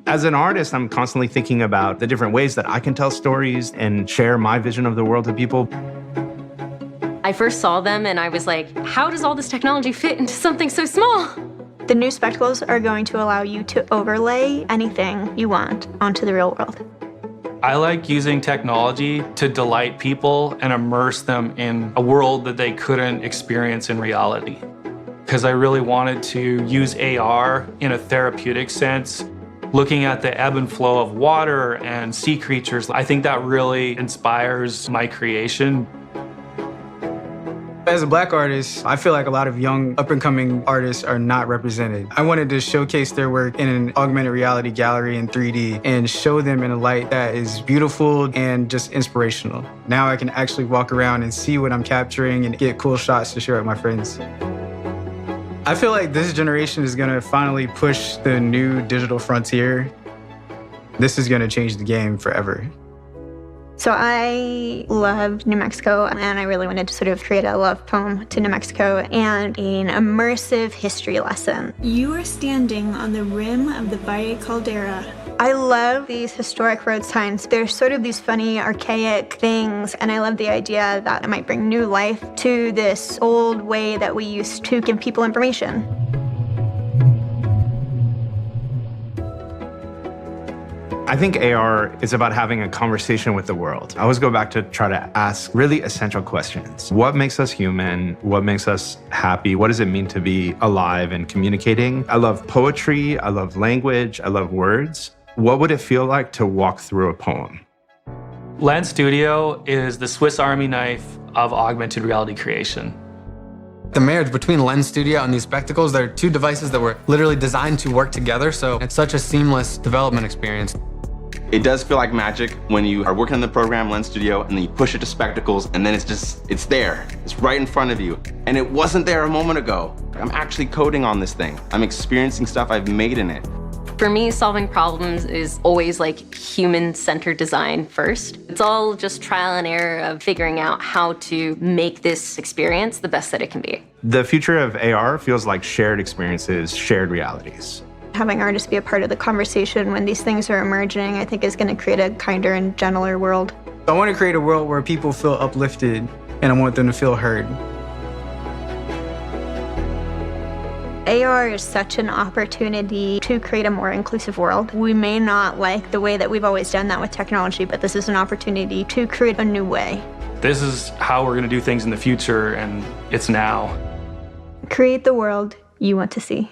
As an artist, I'm constantly thinking about the different ways that I can tell stories and share my vision of the world to people. I first saw them and I was like, how does all this technology fit into something so small? The new spectacles are going to allow you to overlay anything you want onto the real world. I like using technology to delight people and immerse them in a world that they couldn't experience in reality. Because I really wanted to use AR in a therapeutic sense, looking at the ebb and flow of water and sea creatures. I think that really inspires my creation. As a Black artist, I feel like a lot of young, up-and-coming artists are not represented. I wanted to showcase their work in an augmented reality gallery in 3D and show them in a light that is beautiful and just inspirational. Now I can actually walk around and see what I'm capturing and get cool shots to share with my friends. I feel like this generation is gonna finally push the new digital frontier. This is gonna change the game forever. So I love New Mexico, and I really wanted to sort of create a love poem to New Mexico and an immersive history lesson. You are standing on the rim of the Valle Caldera. I love these historic road signs. They're sort of these funny, archaic things, and I love the idea that it might bring new life to this old way that we used to give people information. I think AR is about having a conversation with the world. I always go back to try to ask really essential questions. What makes us human? What makes us happy? What does it mean to be alive and communicating? I love poetry. I love language. I love words. What would it feel like to walk through a poem? Lens Studio is the Swiss Army knife of augmented reality creation. The marriage between Lens Studio and these spectacles, they're two devices that were literally designed to work together, so it's such a seamless development experience. It does feel like magic when you are working on the program Lens Studio and then you push it to spectacles and then it's there. It's right in front of you. And it wasn't there a moment ago. I'm actually coding on this thing. I'm experiencing stuff I've made in it. For me, solving problems is always like human-centered design first. It's all just trial and error of figuring out how to make this experience the best that it can be. The future of AR feels like shared experiences, shared realities. Having artists be a part of the conversation when these things are emerging, I think is going to create a kinder and gentler world. I want to create a world where people feel uplifted, and I want them to feel heard. AR is such an opportunity to create a more inclusive world. We may not like the way that we've always done that with technology, but this is an opportunity to create a new way. This is how we're going to do things in the future, and it's now. Create the world you want to see.